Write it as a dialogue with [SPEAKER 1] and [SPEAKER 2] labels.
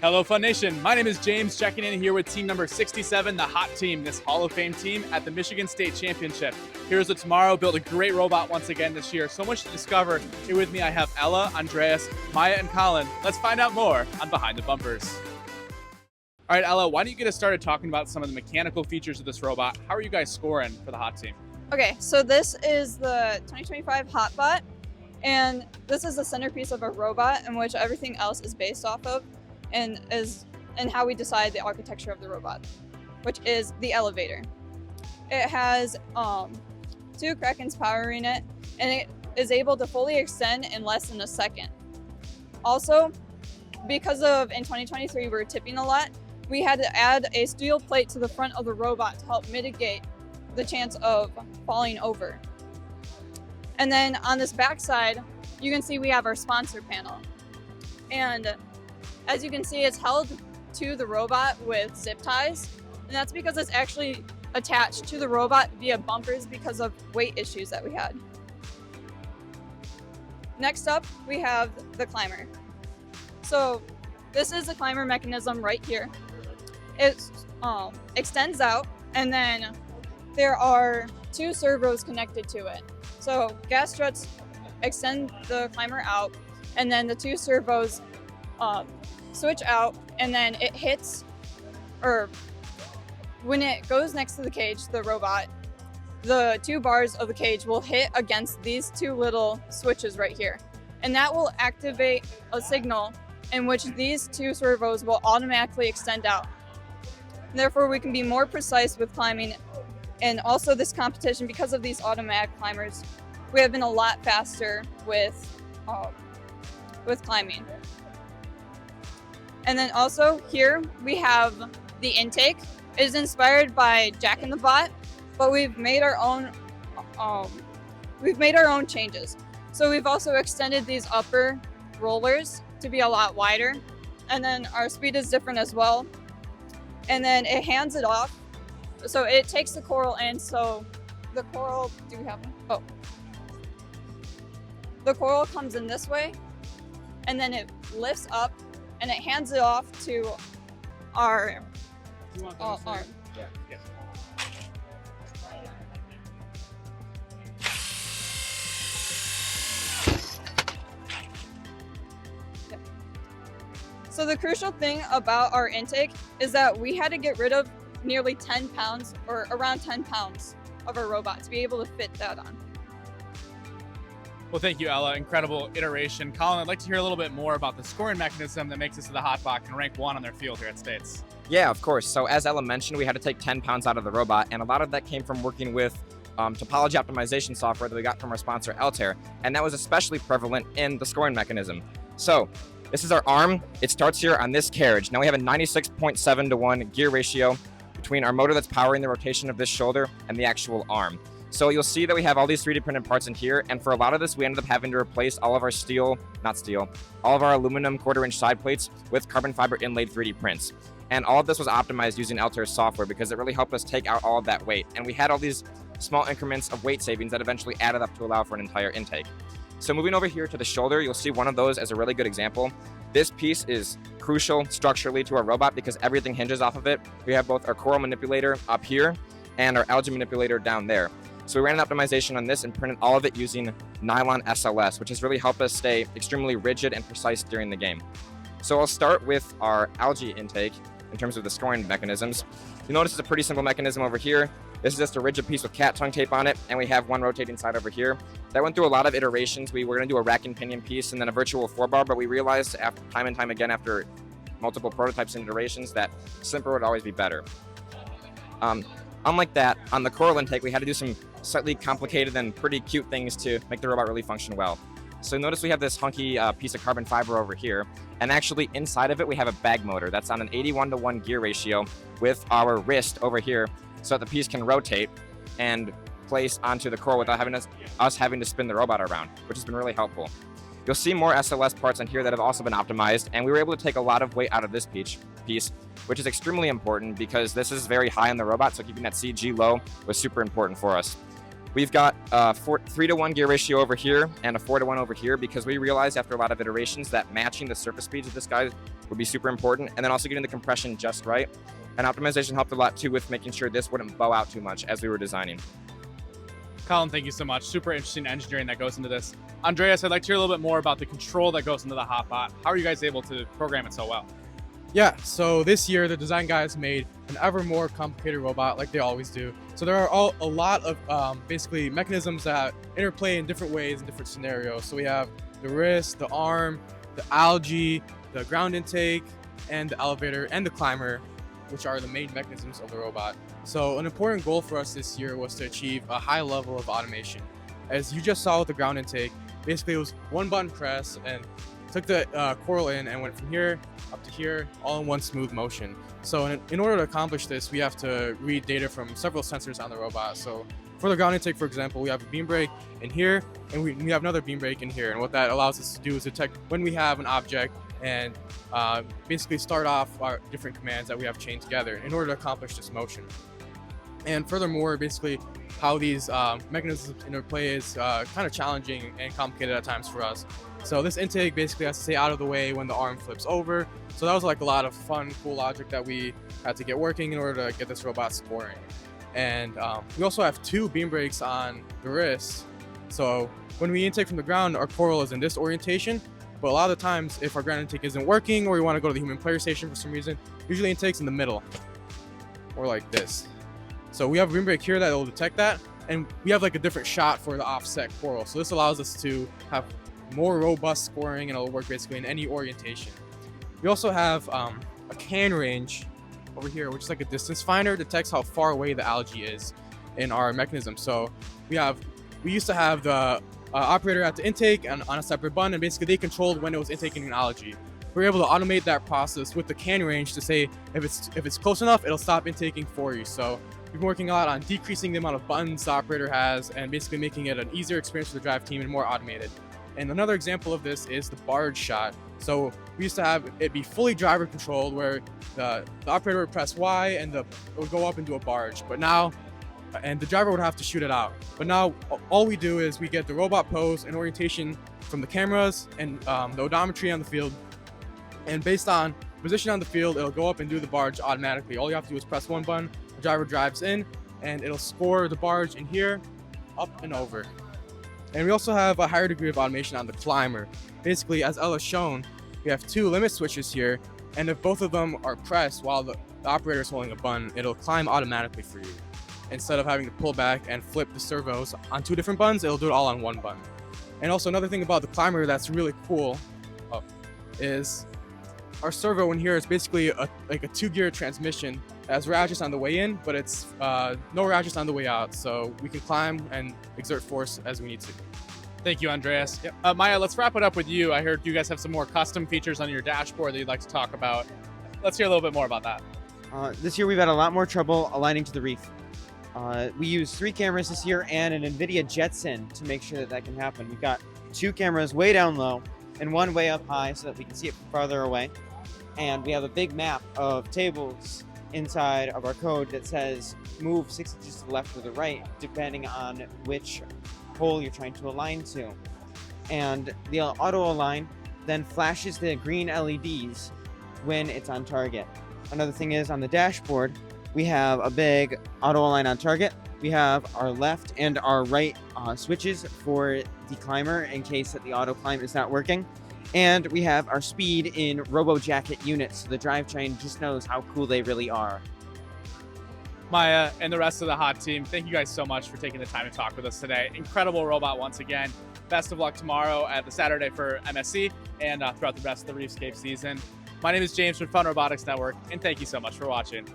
[SPEAKER 1] Hello, Fun Nation. My name is James, checking in here with team number 67, the Hot Team, this Hall of Fame team at the Michigan State Championship. Here's what tomorrow built a great robot once again this year. So much to discover. Here with me, I have Ella, Andreas, Maya, and Colin. Let's find out more on Behind the Bumpers. All right, Ella, why don't you get us started talking about some of the mechanical features of this robot? How are you guys scoring for the Hot Team?
[SPEAKER 2] Okay, so this is the 2025 HotBot, and this is the centerpiece of a robot in which everything else is based off of, and how we decide the architecture of the robot, which is the elevator. It has two Krakens powering it, and it is able to fully extend in less than a second. Also, because in 2023 we were tipping a lot, we had to add a steel plate to the front of the robot to help mitigate the chance of falling over. And then on this back side, you can see we have our sponsor panel. And as you can see, it's held to the robot with zip ties. And that's because it's actually attached to the robot via bumpers because of weight issues that we had. Next up, we have the climber. So this is the climber mechanism right here. It extends out, and then there are two servos connected to it. So gas struts extend the climber out, and then the two servos switch out, and then it hits, or when it goes next to the cage, the robot, the two bars of the cage will hit against these two little switches right here. And that will activate a signal in which these two servos will automatically extend out. Therefore, we can be more precise with climbing. And also this competition, because of these automatic climbers, we have been a lot faster with climbing. And then also here we have the intake. It is inspired by Jack in the Bot, but we've made our own changes. So we've also extended these upper rollers to be a lot wider, and then our speed is different as well. And then it hands it off. So it takes the coral in, so the coral, do we have one? Oh. The coral comes in this way, and then it lifts up, and it hands it off to our arm.
[SPEAKER 1] Yeah. Yes.
[SPEAKER 2] So the crucial thing about our intake is that we had to get rid of nearly 10 pounds, or around 10 pounds of our robot to be able to fit that on.
[SPEAKER 1] Well, thank you, Ella. Incredible iteration. Colin, I'd like to hear a little bit more about the scoring mechanism that makes this to the HotBot and rank 1 on their field here at States.
[SPEAKER 3] Yeah, of course. So as Ella mentioned, we had to take 10 pounds out of the robot, and a lot of that came from working with topology optimization software that we got from our sponsor, Altair, and that was especially prevalent in the scoring mechanism. So this is our arm. It starts here on this carriage. Now we have a 96.7 to 1 gear ratio between our motor that's powering the rotation of this shoulder and the actual arm. So you'll see that we have all these 3D printed parts in here, and for a lot of this, we ended up having to replace all of our all of our aluminum 1/4-inch side plates with carbon fiber inlaid 3D prints. And all of this was optimized using Altair's software because it really helped us take out all of that weight. And we had all these small increments of weight savings that eventually added up to allow for an entire intake. So moving over here to the shoulder, you'll see one of those as a really good example. This piece is crucial structurally to our robot because everything hinges off of it. We have both our coral manipulator up here and our algae manipulator down there. So we ran an optimization on this and printed all of it using nylon SLS, which has really helped us stay extremely rigid and precise during the game. So I'll start with our algae intake in terms of the scoring mechanisms. You'll notice it's a pretty simple mechanism over here. This is just a rigid piece with cat tongue tape on it, and we have one rotating side over here. That went through a lot of iterations. We were going to do a rack and pinion piece and then a virtual 4-bar, but we realized time and time again after multiple prototypes and iterations that simpler would always be better. Unlike that, on the coral intake, we had to do some slightly complicated and pretty cute things to make the robot really function well. So notice we have this hunky piece of carbon fiber over here, and actually inside of it we have a bag motor that's on an 81 to 1 gear ratio with our wrist over here so that the piece can rotate and place onto the coral without us having to spin the robot around, which has been really helpful. You'll see more SLS parts on here that have also been optimized, and we were able to take a lot of weight out of this piece, which is extremely important because this is very high on the robot, so keeping that CG low was super important for us. We've got a 3 to 1 gear ratio over here and a 4 to 1 over here because we realized after a lot of iterations that matching the surface speeds of this guy would be super important. And then also getting the compression just right. And optimization helped a lot too with making sure this wouldn't bow out too much as we were designing.
[SPEAKER 1] Colin, thank you so much. Super interesting engineering that goes into this. Andreas, I'd like to hear a little bit more about the control that goes into the HotBot. How are you guys able to program it so well?
[SPEAKER 4] Yeah, so this year the design guys made an ever more complicated robot like they always do. So there are a lot of basically mechanisms that interplay in different ways in different scenarios. So we have the wrist, the arm, the algae, the ground intake, and the elevator and the climber, which are the main mechanisms of the robot. So an important goal for us this year was to achieve a high level of automation. As you just saw with the ground intake, basically it was one button press and took the coral in and went from here up to here all in one smooth motion. So in order to accomplish this, we have to read data from several sensors on the robot. So for the ground intake, for example, we have a beam brake in here and we have another beam brake in here. And what that allows us to do is detect when we have an object and basically start off our different commands that we have chained together in order to accomplish this motion. And furthermore, basically how these mechanisms interplay is kind of challenging and complicated at times for us. So this intake basically has to stay out of the way when the arm flips over. So that was like a lot of fun, cool logic that we had to get working in order to get this robot scoring. And we also have two beam brakes on the wrist. So when we intake from the ground, our coral is in this orientation. But a lot of the times, if our ground intake isn't working or we want to go to the human player station for some reason, usually intake's in the middle or like this. So we have a beam brake here that will detect that, and we have like a different shot for the offset coral. So this allows us to have more robust scoring, and it'll work basically in any orientation. We also have a can range over here, which is like a distance finder, detects how far away the algae is in our mechanism. So we used to have the operator at the intake and on a separate button, and basically they controlled when it was intaking an algae. We're able to automate that process with the can range to say if it's close enough, it'll stop intaking for you. So we've been working a lot on decreasing the amount of buttons the operator has and basically making it an easier experience for the drive team and more automated. And another example of this is the barge shot. So we used to have it be fully driver controlled where the operator would press Y and it would go up and do a barge. But now, and the driver would have to shoot it out. But now all we do is we get the robot pose and orientation from the cameras and the odometry on the field. And based on position on the field, it'll go up and do the barge automatically. All you have to do is press one button, the driver drives in, and it'll score the barge in here, up and over. And we also have a higher degree of automation on the climber. Basically, as Ella's shown, we have two limit switches here, and if both of them are pressed while the operator is holding a button, it'll climb automatically for you. Instead of having to pull back and flip the servos on two different buttons, it'll do it all on one button. And also another thing about the climber that's really cool is our servo in here is basically like a 2-gear transmission that has ratchets on the way in, but it's no ratchets on the way out, so we can climb and exert force as we need to.
[SPEAKER 1] Thank you, Andreas.
[SPEAKER 4] Yep.
[SPEAKER 1] Maya, let's wrap it up with you. I heard you guys have some more custom features on your dashboard that you'd like to talk about. Let's hear a little bit more about that.
[SPEAKER 5] This year we've had a lot more trouble aligning to the reef. We use 3 cameras this year and an NVIDIA Jetson to make sure that can happen. We've got 2 cameras way down low and 1 way up high so that we can see it from farther away. And we have a big map of tables inside of our code that says move 6 inches to the left or the right, depending on which hole you're trying to align to. And the auto align then flashes the green LEDs when it's on target. Another thing is on the dashboard, we have a big auto align on target. We have our left and our right switches for the climber in case that the auto climb is not working. And we have our speed in Robo Jacket units, so the drivetrain just knows how cool they really are.
[SPEAKER 1] Maya and the rest of the Hot team, thank you guys so much for taking the time to talk with us today. Incredible robot once again. Best of luck tomorrow at the Saturday for MSC and throughout the rest of the REEFSCAPE season. My name is James from Fun Robotics Network, and thank you so much for watching.